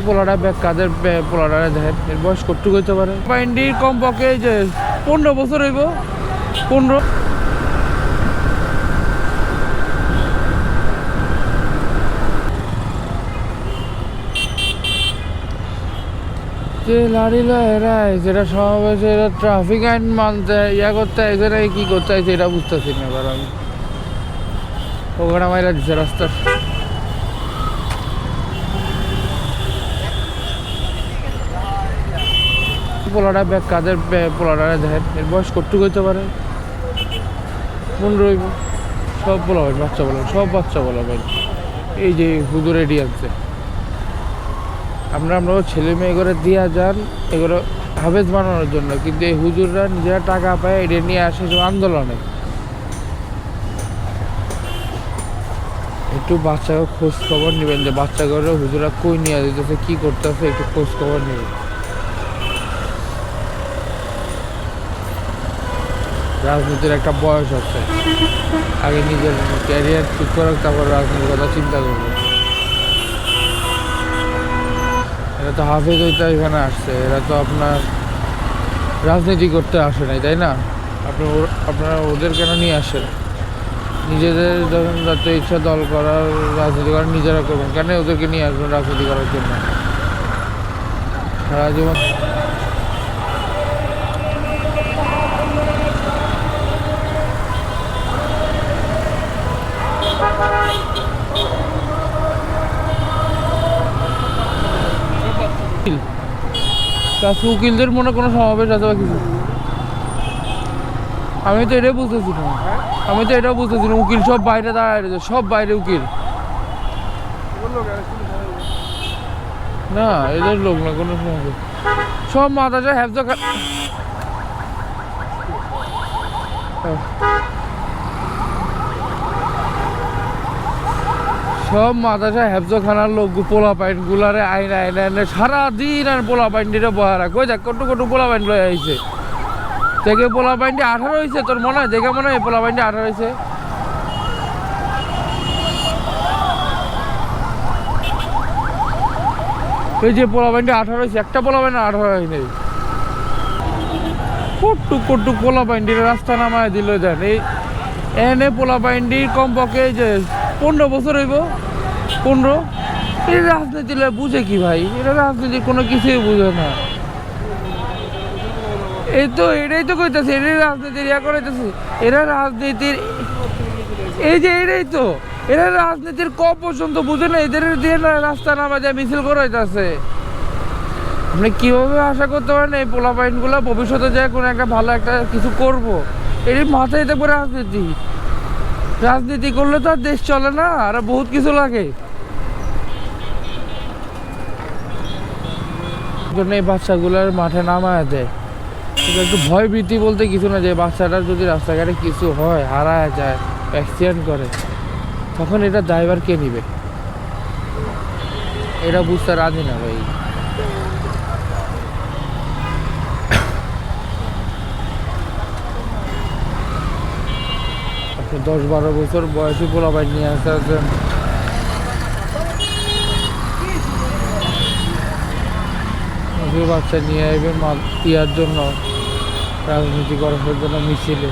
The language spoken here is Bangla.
পোলাটা ব্যাগ কাদের পোলাটা দেখেন এর বয়স কতটুকু হইতে পারে পাইন্ডির কমপক্ষে যে 15 বছর হইব 15 যে লাড়িলো এরাই যেটা সমাবেশে এরা ট্রাফিক আইন মানতে ইয়া করতে আইসে না কি করতে আইসে এটা বুঝতেছি না এবার আমি ওখানে মাইরা দিচ্ছে রাস্তার পোলাটা ব্যাগ কাদের পোলাটা দেখেন এর বয়স কতটুকু হইতে পারে 15 হইব সব পোলা হয় বাচ্চা বলা সব বাচ্চা বলা ভাই এই যে হুজুর রেডি আছে আমরা ছেলে মেয়ে করে দিয়া যান এগুলো হাফেজ বানানোর জন্য কিন্তু এই হুজুররা নিজেরা টাকা পায় এটা নিয়ে আসে সব আন্দোলনে একটু বাচ্চাকে খোঁজ খবর নেবেন যে বাচ্চাগুলো হুজুরা কই নিয়ে যেতেছে কি করতেছে একটু খোঁজ খবর নেবেন রাজনীতির একটা বয়স আছে আগে নিজের ক্যারিয়ার ঠিক করে তারপর রাজনীতির কথা চিন্তা করবে এরা তো হাফেজ হইতে এখানে আসছে এরা তো আপনার রাজনীতি করতে আসে নাই তাই না আপনারা ওদের কেন নিয়ে আসেন নিজেদের যখন যাতে ইচ্ছা দল করার রাজনীতি করার নিজেরা করবেন কেন ওদেরকে নিয়ে আসবেন রাজনীতি করার জন্য সারা জীবন উকিলদের মনে কোনো সমাবেশ আছে বা কিছু আমি তো এটাই বুঝতেছি না উকিল সব বাইরে দাঁড়ায় রয়েছে সব বাইরে উকিল না এদের লোক না কোনো সমাবেশ সব মাথা হ্যাবজা সব মাদ্রাসা হেফজখানার লোক পোলা পাইন গুলারে আইনা আইনা সারাদিন আর পোলা পাইনটিরে বহারা কই দেখ কটু পোলা পাইন লয়ে আইছে দেখে পোলা পাইনটি 18 হয়েছে তোর মনে হয় দেখে মনে হয় পোলা পাইনটি 18 হয়েছে এই যে পোলা পাইনটি 18 হয়েছে একটা পোলা পাইন 18 হয় নাই কটু পোলা পাইনটির রাস্তা নামায় দিল দেন এই এনে পোলা পাইনটির কমপক্ষে যে 15 বছর হইব 15 এই রাজনীতি বুঝে কি ভাই এরা রাজনীতির কোনো কিছুই বুঝে না এই তো এটাই তো কইতেছে এটাই রাজনীতির ইয়া করাইতেছে এরা রাজনীতির এই যে এরা রাজনীতির পর্যন্ত বুঝে না এদের দিয়ে রাস্তা নামা যায় মিছিল করাইতেছে আপনি কিভাবে আশা করতে পারেন এই পোলাপাইনগুলো ভবিষ্যতে যায় কোনো একটা ভালো একটা কিছু করব এর মাথায় দেখবো রাজনীতি করলে তো আর দেশ চলে না আর বহুত কিছু লাগে জন্য এই বাচ্চাগুলোর মাঠে নামায় দেয় একটু ভয় ভীতি বলতে কিছু না যে বাচ্চাটার যদি রাস্তাঘাটে কিছু হয় হারায় যায় অ্যাক্সিডেন্ট করে তখন এটা ড্রাইভার কে নিবে এটা বুঝতে রাজি না ভাই 10-12 বছর বয়সী পোলাপাইন নিয়ে আসতেছেন বাচ্চা নিয়ে আসবেন ইয়ার জন্য রাজনীতি করার জন্য মিছিলে